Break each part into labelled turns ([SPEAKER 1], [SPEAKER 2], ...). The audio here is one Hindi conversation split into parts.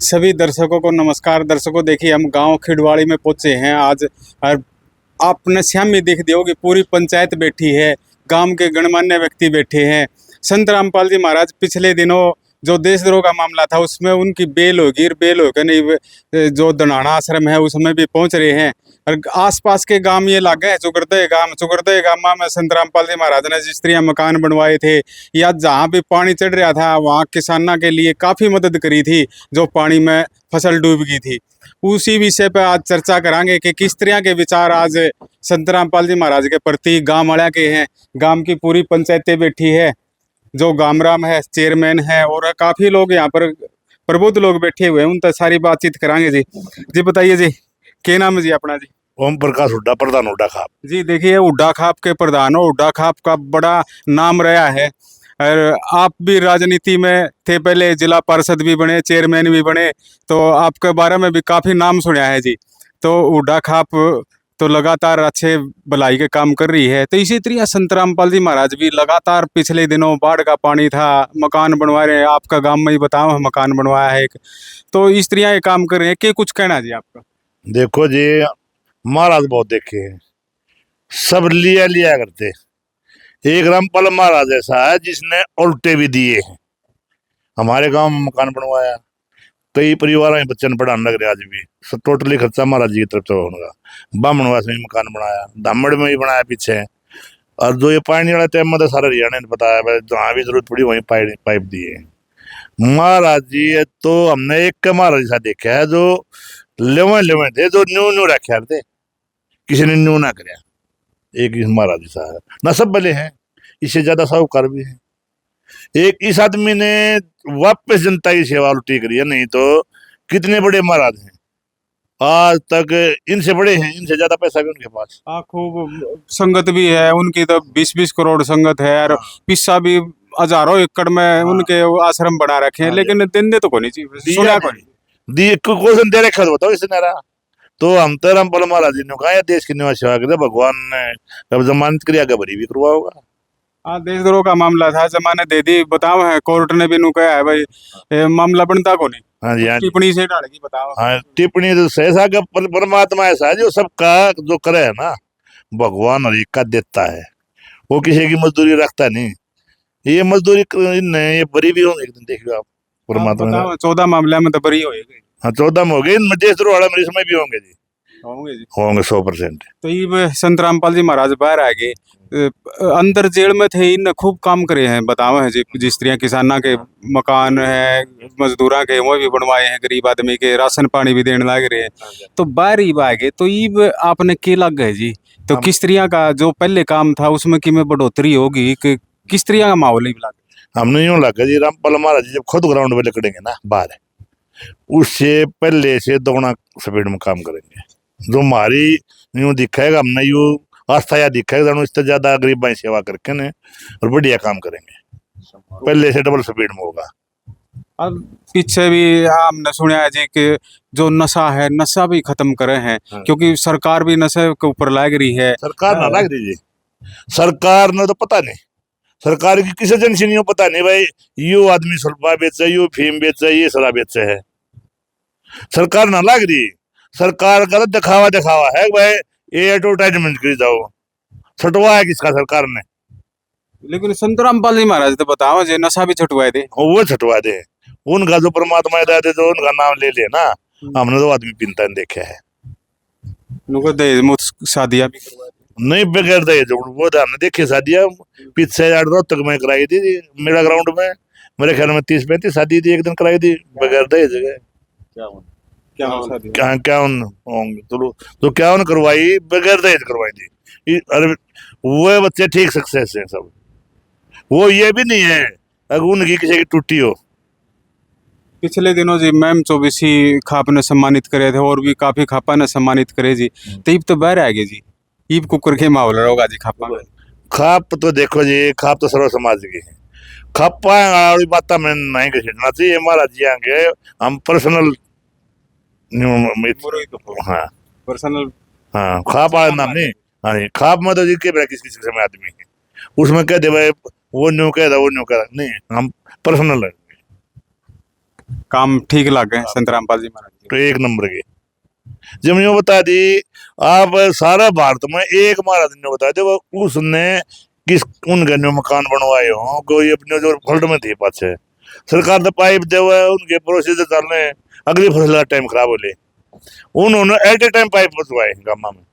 [SPEAKER 1] सभी दर्शकों को नमस्कार। दर्शकों, देखिए हम गांव खिड़वाड़ी में पहुंचे हैं आज। और आपने श्याम में देख दिया होगी, पूरी पंचायत बैठी है, गांव के गणमान्य व्यक्ति बैठे हैं। संत रामपाल जी महाराज पिछले दिनों जो देशद्रोह का मामला था उसमें उनकी बेल होगी, बेल होकर नहीं जो दनाना आश्रम है उसमें भी पहुंच रहे हैं। और आसपास के गांव ये लागे हैं, चुगरदे गांव में संत रामपाल जी महाराज ने जिस तरह मकान बनवाए थे, या जहाँ भी पानी चढ़ रहा था वहाँ किसानों के लिए काफ़ी मदद करी थी जो पानी में फसल डूब गई थी। उसी विषय पर आज चर्चा करांगे कि किस तरह के विचार आज संत रामपाल जी महाराज के प्रति गांव वाला के हैं। गांव की पूरी पंचायतें बैठी है, जो गामराम है चेयरमैन है, और काफ़ी लोग यहाँ पर प्रबुद्ध लोग बैठे हुए हैं, उन तक सारी बातचीत करांगे जी। जी बताइए जी, क्या नाम है जी अपना? जी
[SPEAKER 2] ओम प्रकाश हुड्डा, प्रधान हुड्डा खाप।
[SPEAKER 1] जी देखिए, हुड्डा खाप के प्रधान हो, हुड्डा खाप का बड़ा नाम रहा है। और आप भी राजनीति में थे, पहले जिला पार्षद भी बने, चेयरमैन भी बने, तो आपके बारे में भी काफ़ी नाम सुना है जी। तो हुड्डा खाप तो लगातार अच्छे भलाई के काम कर रही है। तो इसी तरह संत रामपाल जी महाराज भी लगातार पिछले दिनों बाढ़ का पानी था, मकान बनवा रहे हैं। आपका गांव में ही बताओ, मकान बनवाया है एक, तो इस तरह ये काम कर रहे हैं। क्या कुछ कहना जी आपका?
[SPEAKER 2] देखो जी, महाराज बहुत देखे हैं, सब लिया लिया करते। एक रामपाल महाराज ऐसा है जिसने उल्टे भी दिए हैं। हमारे गांव में मकान बनवाया, कई परिवारों में बच्चन पढ़ाने लग रहे। आज भी सब टोटली खर्चा महाराज जी की तरफ से होगा। बामणवास में मकान बनाया, धामड़ में भी बनाया पीछे। और जो ये पानी वाला टाइम में तो सारा हरियाणा ने बताया, जहाँ भी जरूरत पड़ी वहीं पाइप दिए हैं। महाराज जी तो हमने एक का महाराज ऐसा देखा है जो लेवे थे, जो न्यू न्यू रखे थे, किसी ने न्यू ना कराया। एक इस महाराज ऐसा है ना, सब भले हैं, इससे ज्यादा साहूकार भी है। एक इस आदमी ने वापस जनता की सेवा उल्टी करी है। नहीं तो कितने बड़े महाराज हैं आज तक, इनसे बड़े हैं, इनसे ज्यादा पैसा भी उनके पास।
[SPEAKER 1] खूब संगत भी है उनकी, तो 20-20 करोड़ संगत है। और पिस्सा भी हजारों एकड़ में उनके आश्रम बना रखे हैं, लेकिन देंदे तो कोनी जी, सुना कोनी
[SPEAKER 2] दी क्वेश्चन दे रखा तो बताओ इसने रहा। तो हम तो रामपाल महाराज जी ने कहा देश की निवास सेवा करे, भगवान ने अब जमानत करी, आगे भरी भी करवा होगा।
[SPEAKER 1] हाँ, देशद्रोह का मामला था, जमानत दे दी, बताओ है कोर्ट ने भी नु कहा है भाई मामला बनता को नहीं।
[SPEAKER 2] हाँ जी, हाँ जी।
[SPEAKER 1] टिप्पणी से डालेगी, बताओ।
[SPEAKER 2] हाँ, टिप्पणी तो सहसा का परमात्मा ऐसा है जो सबका जो करे है ना, भगवान हर एक का देता है, वो किसी की मजदूरी रखता नहीं। ये मजदूरी नहीं, ये बरी भी होंगे एक दिन, देखिए आप परमात्मा।
[SPEAKER 1] 14 मामले में तो बरी होएगी।
[SPEAKER 2] हाँ, 14 में हो गए, इनमें देशद्रोह वाला मेरे समय भी होंगे जी,
[SPEAKER 1] होंगे जी,
[SPEAKER 2] होंगे 100%।
[SPEAKER 1] तो ये संत रामपाल जी महाराज बाहर आ गए, अंदर जेल में थे, इन खूब काम करे हैं, बताओ है जी। जिस तरह किसाना के मकान है, मजदूरा के वो भी बनवाए हैं, गरीब आदमी के राशन पानी भी देने लग रहे हैं, तो बाहर ही आ गए। तो ये आपने के लग गए जी, तो किस तरह का जो पहले काम था उसमें कि में बढ़ोतरी होगी कि किस तरह का माहौल ही लगा?
[SPEAKER 2] हमने यूं लगा जी, रामपाल महाराज जी जब खुद ग्राउंड में लकड़ेंगे ना बाहर, उससे पहले से दोगुना स्पीड में काम करेंगे। जो हमारी यूं दिखाएगा, हमने यूं आस्था या दिखाएगा, इससे ज्यादा गरीबों की सेवा करके ने और बढ़िया काम करेंगे, पहले से डबल स्पीड में होगा।
[SPEAKER 1] अब पीछे भी हमने सुना है जी कि जो नशा है, नशा भी खत्म करे हैं, क्योंकि सरकार भी नशे के ऊपर लग रही है।
[SPEAKER 2] सरकार ना लग रही जी, सरकार ने तो पता नहीं, सरकार की किसी एजेंसी नहीं हो, पता नहीं भाई यू आदमी सुल्फा बेचे, यू फीम बेचे, ये शराब बेचे है। सरकार ना लग रही, सरकार का तो दिखावा है भाई, ये एडवर्टाइजमेंट करी जाओ, छुटवा है किसका सरकार ने?
[SPEAKER 1] लेकिन संत रामपाल जी महाराज तो बताओ जी, नशा भी छुटवाए थे।
[SPEAKER 2] वो छुटवा दे, उनका जो परमात्मा दे दे, जो उनका नाम ले ले ना। हमने तो आदमी पीनता देखा है,
[SPEAKER 1] उनको दहेज मुफ्त शादियां भी करवाई थी।
[SPEAKER 2] नहीं बगैर दहेज, वो हमने देखे शादियां पीछे तक मैं कराई थी मेरा ग्राउंड में, मेरे ख्याल में 30-35 शादी थी, एक दिन कराई थी बगैर दहेज। क्या होंगे तो क्या उन करवाई, बगैर दहेज करवाई थी। अरे वो बच्चे ठीक सक्सेस है सब, वो ये भी नहीं है अगर उनकी किसी की टूटी हो।
[SPEAKER 1] पिछले दिनों जी मैम चौबीसी खाप ने सम्मानित करे थे, और भी काफी खापा ने सम्मानित करे जी, तो ईब तो बाहर आ गए जी। ईब कुकर के माहौल होगा जी खापा में।
[SPEAKER 2] खाप तो देखो जी, खाप तो सर्व समाज की है। खापा बात में नहीं घसीटना चाहिए, महाराज जी आएंगे हम पर्सनल। हाँ
[SPEAKER 1] पर्सनल,
[SPEAKER 2] हाँ, खाप नाम नहीं। हाँ, खाप में तो जी के किस किस समय आदमी है, उसमें कह दे भाई वो न्यू कह वो न्यू कह नहीं, हम पर्सनल है।
[SPEAKER 1] काम ठीक लग गए संत रामपाल जी महाराज
[SPEAKER 2] तो एक नंबर के। जब यूँ बता दी आप सारा भारत में एक महाराज ने बता दे वो उसने किस उन घरों मकान बनवाए हो, कोई अपने जो फल्ड में थी पाछे सरकार तो पाइप दे हुआ है उनके प्रोसीजर चल रहे हैं, अगली फसल का टाइम खराब हो ले उन्होंने एट ए टाइम पाइप बसवाए गामा में।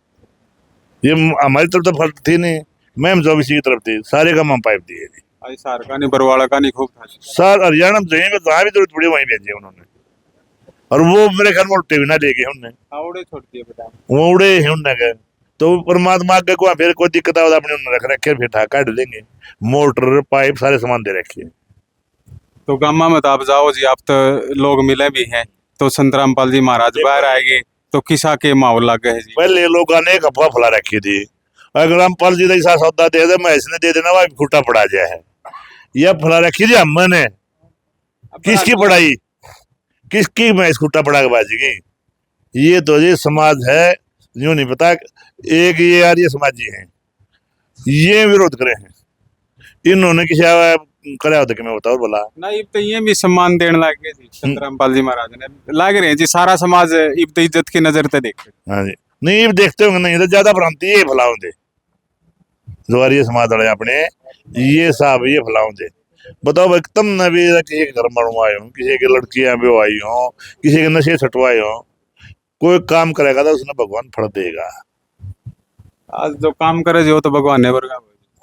[SPEAKER 2] ये हमारी तरफ तो फल्ड थी नहीं, मैम 24 की तरफ थी, सारे गामा में पाइप दिए थी।
[SPEAKER 1] आज सार का नहीं बरवाड़ा का नहीं खूब था
[SPEAKER 2] सर हरियाणा में जहीं पे जहाँ भी जरूरत पड़ी वहीं भेजे उन्होंने, और वो मेरे घर में उल्टे भी ना लेके उनने
[SPEAKER 1] आवड़े छोड़ दिए बेटा
[SPEAKER 2] वो उड़े ही उनने गए। तो परमात्मा आगे को फिर कोई दिक्कत आवे अपने उन्होंने रख रखे फिर काट देंगे, मोटर पाइप सारे सामान दे रखे।
[SPEAKER 1] तो गामा में तो आप जाओ जी, आप तो लोग मिले भी हैं, तो संत रामपाल जी महाराज बाहर आएंगे तो किसा के माहौल लग गए जी।
[SPEAKER 2] पहले लोगों ने एक अफवाह फैला रखी थी, अगर रामपाल जी ऐसा सौदा दे दे मैं इसने दे देना वह फूटा पड़ा जाए, यह फैला रखी थी हमने। किसकी पढ़ाई किसकी मैं स्कूटा पड़ा के बाजी, ये तो ये समाज है यूं नहीं पता, एक ये आर्य समाजी हैं ये विरोध करे हैं, इन्होंने किसी करा होता कि मैं बताओ बोला
[SPEAKER 1] नहीं, तो ये भी सम्मान देने लग गए जी संत रामपाल जी महाराज ने, लग रहे हैं जी सारा समाज इब तो इज्जत की नजर से देख।
[SPEAKER 2] हाँ जी नहीं ये देखते होंगे, नहीं तो ज्यादा भ्रांति ये फैलाओ दे जो आर्य समाज वाले अपने ये साहब ये फैलाओ दे। बताओ भाई तुम ने भी किसी के घर बनवाए हो, किसी की लड़कियां बेवाई हो, किसी के नशे छटवाए हो, कोई काम करेगा तो उसने भगवान फल देगा।
[SPEAKER 1] आज जो काम करे जो तो भगवान ने बरगा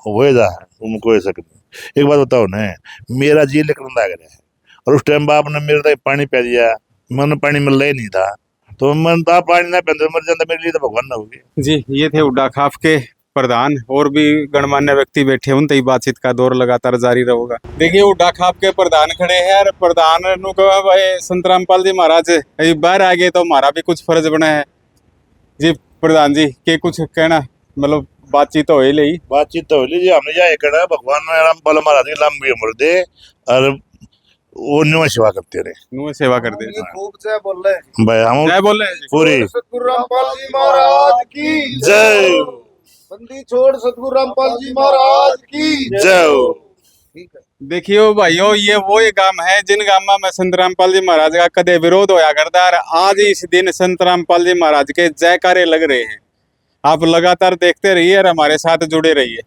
[SPEAKER 2] हो जा तुम कोई सकते। एक बात बताओ ना, मेरा जी लेकर लग रहा है और उस टाइम बाप ने मेरे तक पानी पै दिया, मैंने पानी मिल ही नहीं था, तो मन था पानी ना पहनते मर जाता मेरे लिए तो भगवान ना होगी
[SPEAKER 1] जी। ये थे उड्डा खाफ के प्रधान, और भी गणमान्य व्यक्ति बैठे उन तई बातचीत का दौर लगातार जारी रहेगा। देखिए उड्डा खाप के प्रधान खड़े हैं और प्रधान नु कहा भाई संत रामपाल जी महाराज बाहर आ गए तो हमारा भी कुछ फर्ज बना है जी। प्रधान जी के कुछ कहना, मतलब बातचीत हो ही ली,
[SPEAKER 2] बातचीत तो हो लीजिए हमने जाए कड़ा भगवान ने रामपाल महाराज की लंबी उम्र दे और वो न्यू सेवा करते रहे,
[SPEAKER 1] नु सेवा कर दे
[SPEAKER 3] खूब जय बोल रहे
[SPEAKER 2] भाई हम
[SPEAKER 1] जय बोल रहे हैं जी।
[SPEAKER 2] पूरी
[SPEAKER 3] सतगुरु रामपाल जी महाराज की
[SPEAKER 2] जय
[SPEAKER 3] बंदी छोड़ सतगुरु रामपाल जी महाराज की
[SPEAKER 2] जय।
[SPEAKER 3] ठीक है।
[SPEAKER 1] देखियो भाइयों, ये वो ही गांव है जिन गांव में संत रामपाल जी महाराज का कदे विरोध होया करता है। आज इस दिन संत रामपाल जी महाराज के जयकारे लग रहे हैं। आप लगातार देखते रहिए और हमारे साथ जुड़े रहिए।